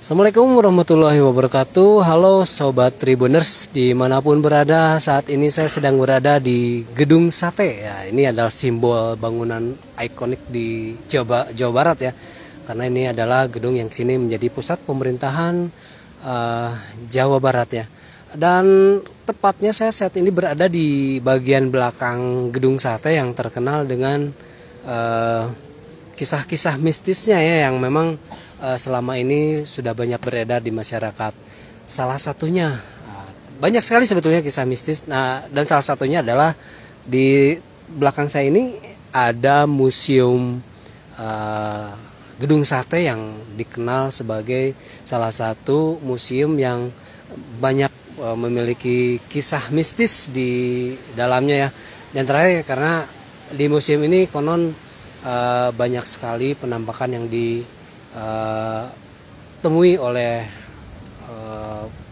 Assalamualaikum warahmatullahi wabarakatuh. Halo Sobat Tribuners dimanapun berada. Saat ini saya sedang berada di Gedung Sate ya. Ini adalah simbol bangunan ikonik di Jawa Barat ya. Karena ini adalah gedung yang sini menjadi pusat pemerintahan Jawa Barat ya. Dan tepatnya saya saat ini berada di bagian belakang Gedung Sate yang terkenal dengan kisah-kisah mistisnya ya, yang memang selama ini sudah banyak beredar di masyarakat. Salah satunya banyak sekali sebetulnya kisah mistis. Nah, dan salah satunya adalah di belakang saya ini ada museum Gedung Sate yang dikenal sebagai salah satu museum yang banyak memiliki kisah mistis di dalamnya ya. Dan terakhir karena di museum ini konon banyak sekali penampakan yang ditemui oleh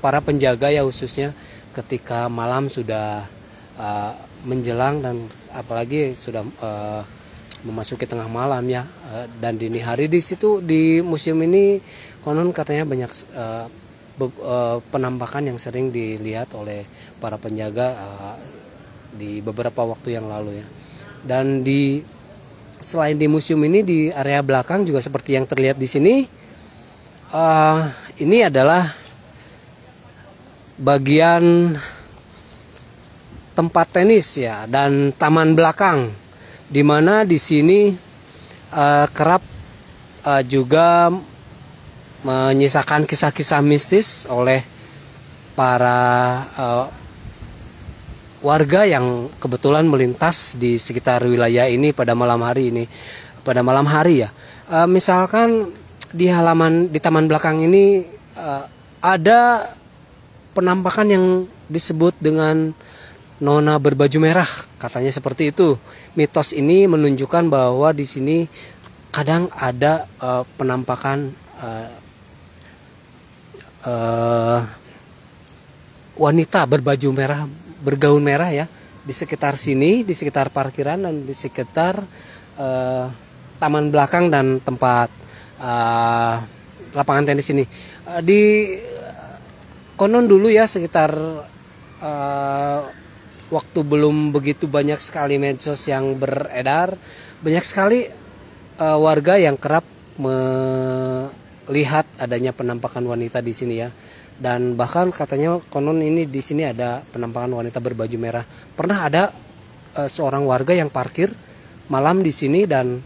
para penjaga ya, khususnya ketika malam sudah menjelang dan apalagi sudah memasuki tengah malam ya, dan dini hari di situ di museum ini konon katanya banyak penampakan yang sering dilihat oleh para penjaga di beberapa waktu yang lalu ya. Dan selain di museum ini, di area belakang juga seperti yang terlihat di sini, ini adalah bagian tempat tenis ya dan taman belakang, di mana di sini kerap juga menyisakan kisah-kisah mistis oleh para warga yang kebetulan melintas di sekitar wilayah ini pada malam hari ya. Misalkan di taman belakang ini ada penampakan yang disebut dengan nona berbaju merah, katanya seperti itu. Mitos ini menunjukkan bahwa di sini kadang ada penampakan wanita berbaju merah, bergaun merah ya, di sekitar sini, di sekitar parkiran dan di sekitar taman belakang dan tempat lapangan tenis ini. Di konon dulu ya, sekitar waktu belum begitu banyak sekali medsos yang beredar, banyak sekali warga yang kerap melihat adanya penampakan wanita di sini ya. Dan bahkan katanya konon ini di sini ada penampakan wanita berbaju merah. Pernah ada seorang warga yang parkir malam di sini dan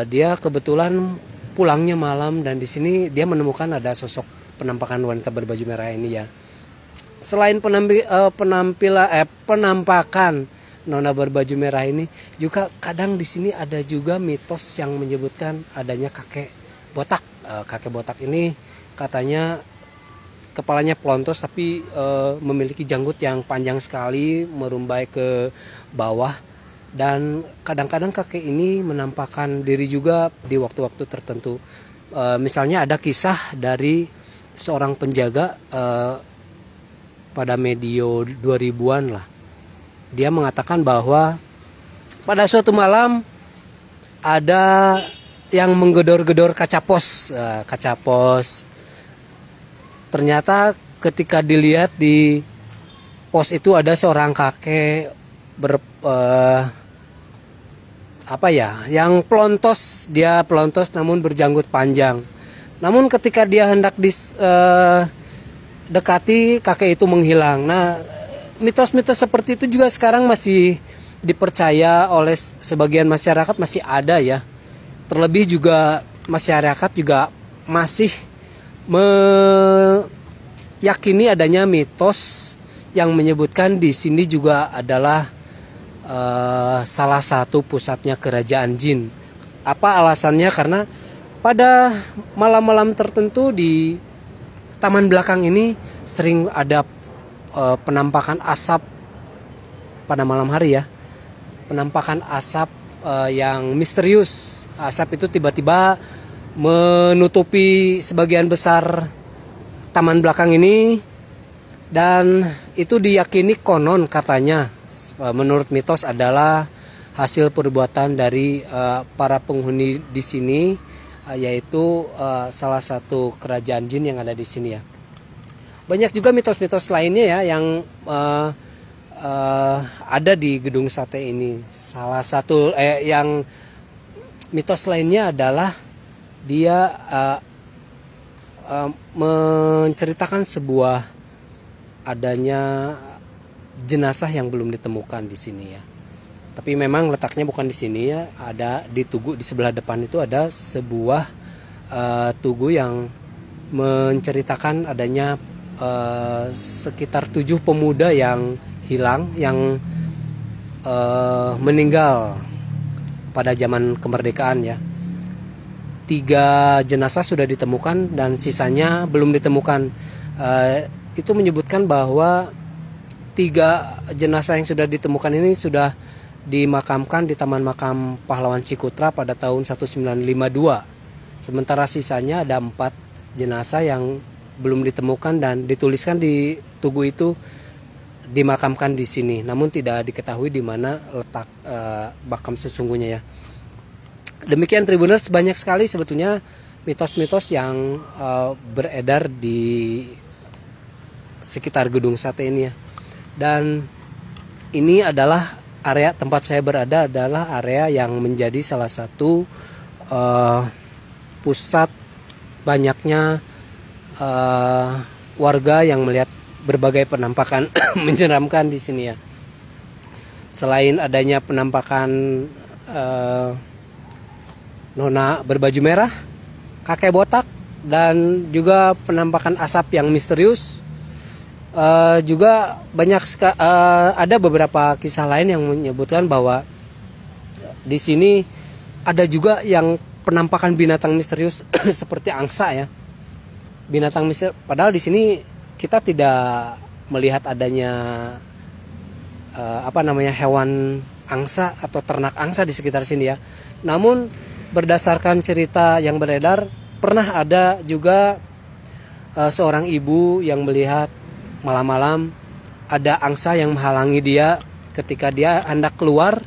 dia kebetulan pulangnya malam, dan di sini dia menemukan ada sosok penampakan wanita berbaju merah ini ya. Selain penampakan nona berbaju merah ini, juga kadang di sini ada juga mitos yang menyebutkan adanya kakek botak. Kakek botak ini katanya kepalanya pelontos tapi memiliki janggut yang panjang sekali merumbai ke bawah, dan kadang-kadang kakek ini menampakkan diri juga di waktu-waktu tertentu. Misalnya ada kisah dari seorang penjaga pada medio 2000-an lah. Dia mengatakan bahwa pada suatu malam ada yang menggedor-gedor kaca pos. Ternyata ketika dilihat di pos itu ada seorang kakek yang pelontos. Dia pelontos namun berjanggut panjang. Namun ketika dia hendak dekati, kakek itu menghilang. Nah, mitos-mitos seperti itu juga sekarang masih dipercaya oleh sebagian masyarakat, masih ada ya. Terlebih juga masyarakat juga masih meyakini adanya mitos yang menyebutkan di sini juga adalah salah satu pusatnya kerajaan jin. Apa alasannya? Karena pada malam-malam tertentu di taman belakang ini sering ada penampakan asap pada malam hari ya. Penampakan asap yang misterius. Asap itu tiba-tiba menutupi sebagian besar taman belakang ini, dan itu diyakini konon katanya menurut mitos adalah hasil perbuatan dari para penghuni di sini yaitu salah satu kerajaan jin yang ada di sini ya. Banyak juga mitos-mitos lainnya ya yang ada di Gedung Sate ini. Salah satu yang mitos lainnya adalah dia menceritakan sebuah adanya jenazah yang belum ditemukan di sini ya. Tapi memang letaknya bukan di sini ya, ada di tugu di sebelah depan itu ada sebuah tugu yang menceritakan adanya sekitar 7 pemuda yang hilang, yang meninggal pada zaman kemerdekaan ya. 3 jenazah sudah ditemukan dan sisanya belum ditemukan. Itu menyebutkan bahwa 3 jenazah yang sudah ditemukan ini sudah dimakamkan di Taman Makam Pahlawan Cikutra pada tahun 1952. Sementara sisanya ada 4 jenazah yang belum ditemukan dan dituliskan di tugu itu dimakamkan di sini. Namun tidak diketahui di mana letak makam sesungguhnya ya. Demikian Tribuners, banyak sekali sebetulnya mitos-mitos yang beredar di sekitar Gedung Sate ini ya. Dan ini adalah area tempat saya berada adalah area yang menjadi salah satu pusat banyaknya warga yang melihat berbagai penampakan menyeramkan di sini ya. Selain adanya penampakan nona berbaju merah, kakek botak, dan juga penampakan asap yang misterius. Juga banyak ada beberapa kisah lain yang menyebutkan bahwa di sini ada juga yang penampakan binatang misterius seperti angsa ya. Binatang misterius, padahal di sini kita tidak melihat adanya hewan angsa atau ternak angsa di sekitar sini ya. Namun berdasarkan cerita yang beredar, pernah ada juga seorang ibu yang melihat malam-malam ada angsa yang menghalangi dia ketika dia hendak keluar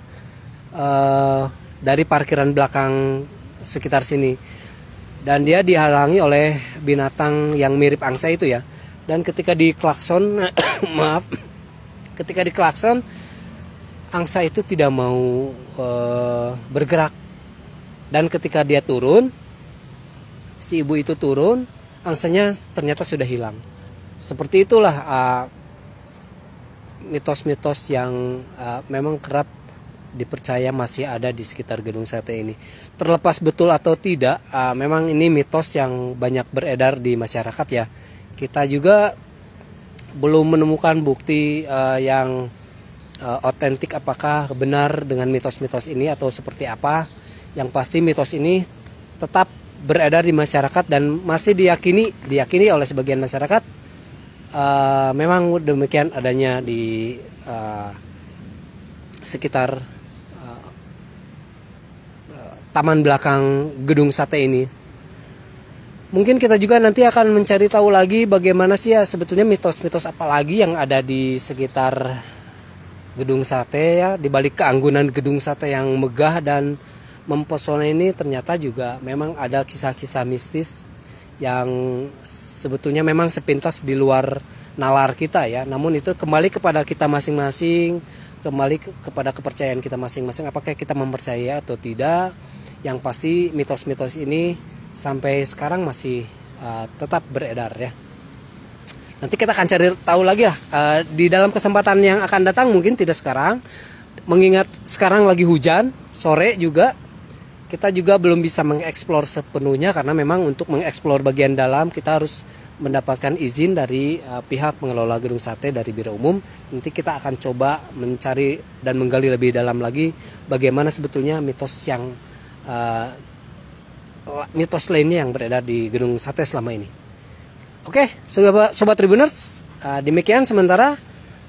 dari parkiran belakang sekitar sini, dan dia dihalangi oleh binatang yang mirip angsa itu ya. Dan ketika diklakson ketika diklakson, angsa itu tidak mau bergerak, dan ketika dia turun, si ibu itu turun, angsanya ternyata sudah hilang. Seperti itulah mitos-mitos yang memang kerap dipercaya masih ada di sekitar Gedung Sate ini. Terlepas betul atau tidak, memang ini mitos yang banyak beredar di masyarakat ya. Kita juga belum menemukan bukti yang otentik apakah benar dengan mitos-mitos ini atau seperti apa. Yang pasti mitos ini tetap beredar di masyarakat dan masih diyakini oleh sebagian masyarakat. Memang demikian adanya di sekitar taman belakang Gedung Sate ini. Mungkin kita juga nanti akan mencari tahu lagi bagaimana sih ya sebetulnya mitos-mitos apa lagi yang ada di sekitar Gedung Sate ya. Di balik keanggunan Gedung Sate yang megah dan mempesona ini, ternyata juga memang ada kisah-kisah mistis yang sebetulnya memang sepintas di luar nalar kita ya. Namun itu kembali kepada kita masing-masing, kembali kepada kepercayaan kita masing-masing, apakah kita mempercayai atau tidak. Yang pasti mitos-mitos ini sampai sekarang masih tetap beredar ya. Nanti kita akan cari tahu lagi ya di dalam kesempatan yang akan datang, mungkin tidak sekarang, mengingat sekarang lagi hujan, sore juga. Kita juga belum bisa mengeksplor sepenuhnya karena memang untuk mengeksplor bagian dalam kita harus mendapatkan izin dari pihak pengelola Gedung Sate dari Biro Umum. Nanti kita akan coba mencari dan menggali lebih dalam lagi bagaimana sebetulnya mitos lainnya yang beredar di Gedung Sate selama ini. Oke, Sobat Tribuners, demikian sementara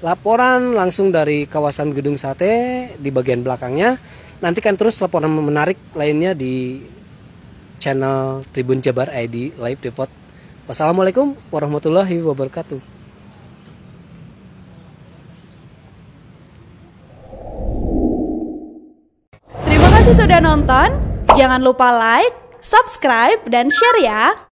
laporan langsung dari kawasan Gedung Sate di bagian belakangnya. Nantikan terus laporan menarik lainnya di channel Tribun Jabar ID Live Report. Wassalamualaikum warahmatullahi wabarakatuh. Terima kasih sudah nonton. Jangan lupa like, subscribe, dan share ya.